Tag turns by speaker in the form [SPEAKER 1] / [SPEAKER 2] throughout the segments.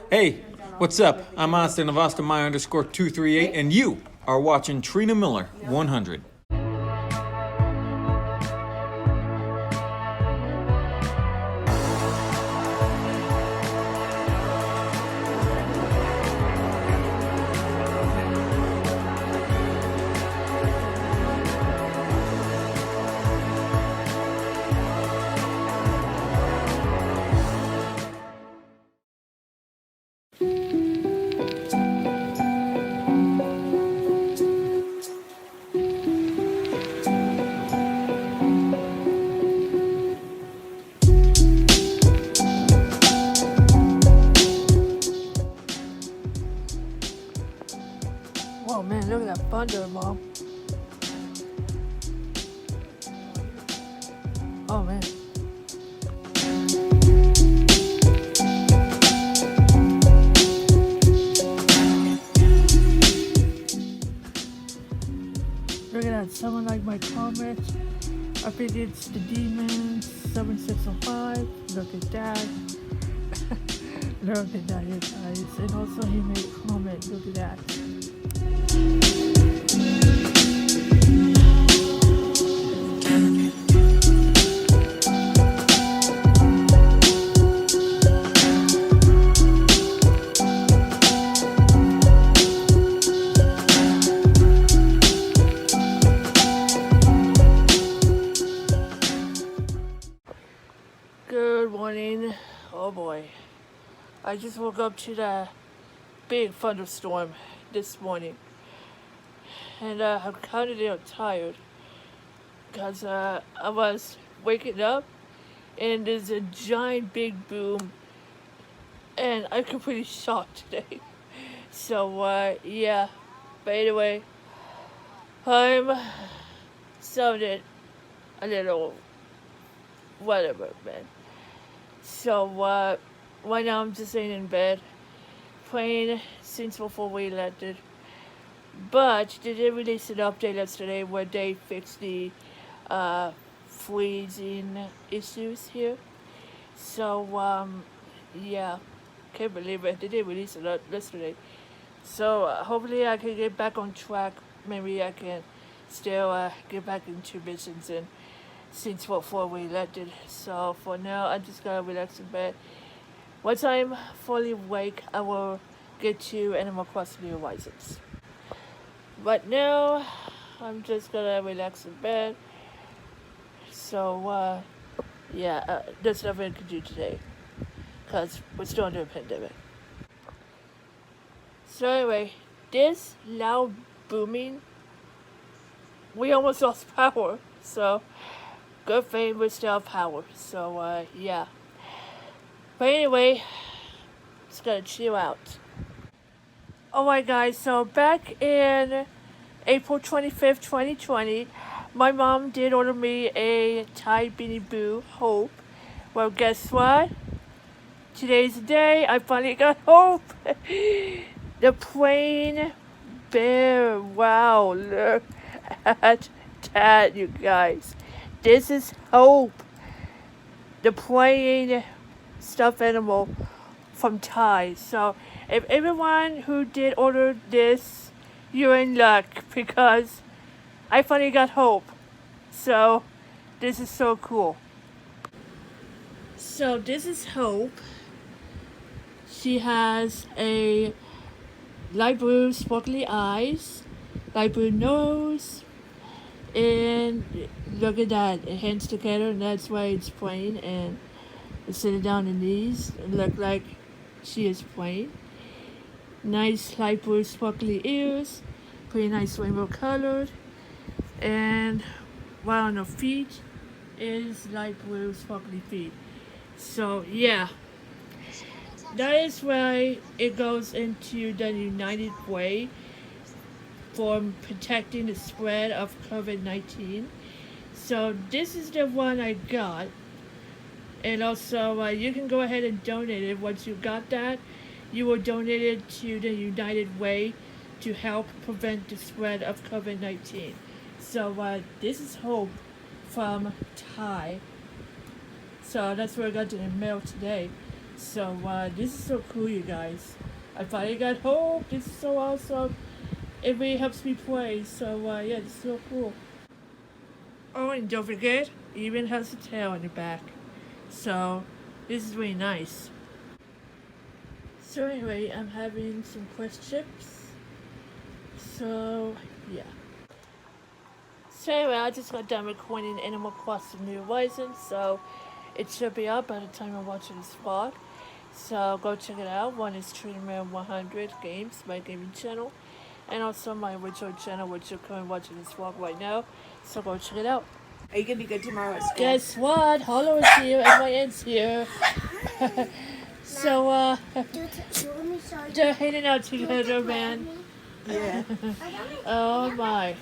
[SPEAKER 1] Hey, what's up? I'm Austin of Austin My underscore 238, and you are watching Trina Miller 100.
[SPEAKER 2] Whoa, man, look at that thunder, Mom. Oh, man. Look at that. Someone liked my comment. I think it's the Demon 7605. Look at that. Look at that, you guys. And also, he made a comment. Look at that. Good morning. Oh boy. I just woke up to the big thunderstorm this morning. And I'm kind of little tired. Because I was waking up and there's a giant big boom. And I'm completely shocked today. So, yeah. But anyway, I'm sounded a little whatever, man. So, right now I'm just laying in bed, playing since before we elected. But they did release an update yesterday where they fixed the freezing issues here. So, yeah, can't believe it. They did release it yesterday. So, hopefully I can get back on track. Maybe I can still get back into missions and since before we elected. So for now, I'm just gonna relax in bed. Once I'm fully awake, I will get to Animal Crossing New Horizons. But now, I'm just gonna relax in bed. So, yeah, there's nothing I can do today. Because we're still under a pandemic. So anyway, this loud booming, we almost lost power. So, good thing we still have power. So, yeah. But anyway, just gonna chill out. Alright, guys, so back in April 25th, 2020, my mom did order me a Thai Beanie Boo Hope. Well, guess what? Today's the day I finally got Hope. The plain bear. Wow, look at that, you guys. This is Hope. The plain stuffed animal from Thai. So if everyone who did order this, you're in luck because I finally got Hope. So this is so cool. So this is Hope. She has a light blue sparkly eyes, light blue nose, and look at that. It hands together and that's why it's plain, and it's sitting down in these. It look like she is plain. Nice light blue sparkly ears, pretty nice rainbow colored, and right on her feet is light blue sparkly feet. So yeah, that is why it goes into the United Way for protecting the spread of COVID-19. So this is the one I got. And also, you can go ahead and donate it. Once you got that, you will donate it to the United Way to help prevent the spread of COVID-19. So this is Hope from Thai. So that's where I got it in the mail today. So this is so cool, you guys. I finally got home. This is so awesome. It really helps me play. So yeah, this is so cool. Oh, and don't forget, it even has a tail on the back. So this is really nice. So anyway, I'm having some Quest chips. So yeah. So anyway, I just got done recording Animal Crossing New Horizons, so it should be up by the time I'm watching this vlog. So go check it out. One is Treatment 100 Games, my gaming channel, and also my original channel, which you're currently watching this vlog right now. So go check it out.
[SPEAKER 3] Are you gonna be good tomorrow at school?
[SPEAKER 2] Guess what? Hollow is here and my aunt's here. So they're hanging out together, man.
[SPEAKER 3] Yeah.
[SPEAKER 2] Oh my.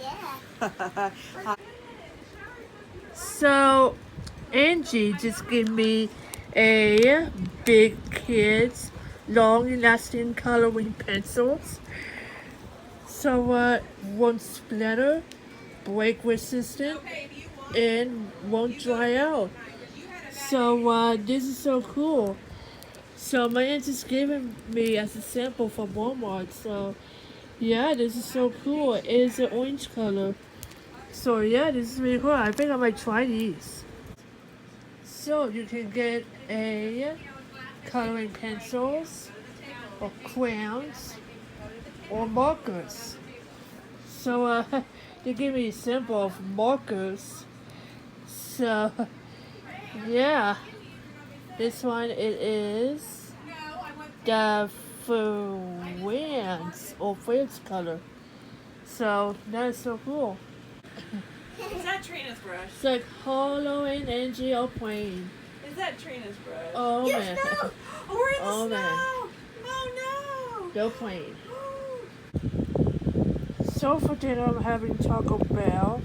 [SPEAKER 2] So Angie just gave me a Big Kids long lasting coloring pencils. So won't splatter, break resistant, and won't dry out. So this is so cool. So my aunt just gave it me as a sample from Walmart. So yeah, this is so cool. It is an orange color. So yeah, this is really cool. I think I might try these. So you can get a coloring pencils or crayons or markers. So they give me a sample of markers. So yeah, this one it is the France color. So that is so cool.
[SPEAKER 3] Is that Trina's brush?
[SPEAKER 2] It's like Hollow and Angie are playing.
[SPEAKER 3] Is that Trina's brush?
[SPEAKER 2] Oh
[SPEAKER 3] yes,
[SPEAKER 2] man.
[SPEAKER 3] No. Oh, we're in the
[SPEAKER 2] Oh,
[SPEAKER 3] snow.
[SPEAKER 2] man.
[SPEAKER 3] Oh no.
[SPEAKER 2] They're playing.
[SPEAKER 3] Oh.
[SPEAKER 2] So for dinner I'm having Taco Bell,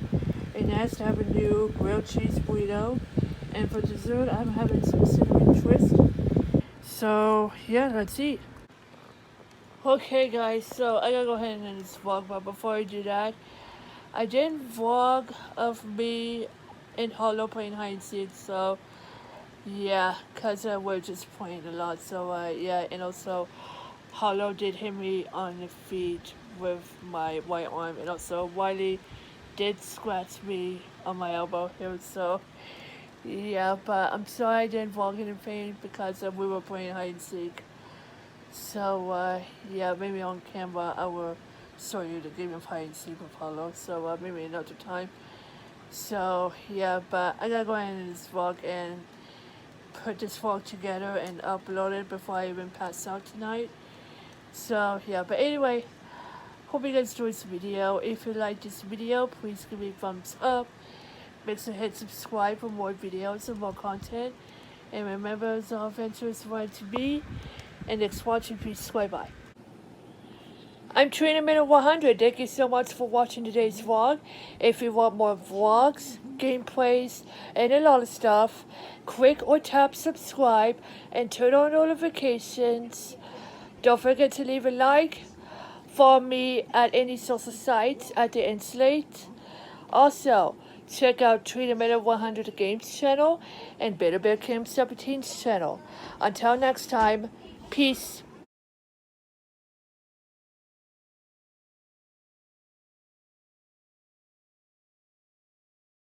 [SPEAKER 2] and that's to have a new grilled cheese burrito. And for dessert I'm having some cinnamon twist. So yeah, let's eat. Okay guys, so I gotta go ahead and end this vlog, but before I do that, I did vlog of me and Hollow playing hide and seek, so yeah, cause we're just playing a lot, so yeah, and also Hollow did hit me on the feet with my right arm, and also Wiley did scratch me on my elbow here, so yeah, but I'm sorry I didn't vlog it in pain because we were playing hide and seek. So yeah, maybe on camera I will show you the game of hide and seek with Hollow, so maybe another time. So yeah, but I gotta go ahead and end this vlog and put this vlog together and upload it before I even pass out tonight. So yeah, but anyway, hope you guys enjoyed this video. If you like this video, please give me a thumbs up. Make sure to hit subscribe for more videos and more content. And remember, as all adventures want to be. And next watching, please bye. I'm Trina Minute 100. Thank you so much for watching today's vlog. If you want more vlogs, gameplays, and a lot of stuff, click or tap subscribe and turn on notifications. Don't forget to leave a like. Follow me at any social sites at the Insulate. Also, check out Trina Minute 100 Games channel and Better Bear Camp 17's channel. Until next time, peace.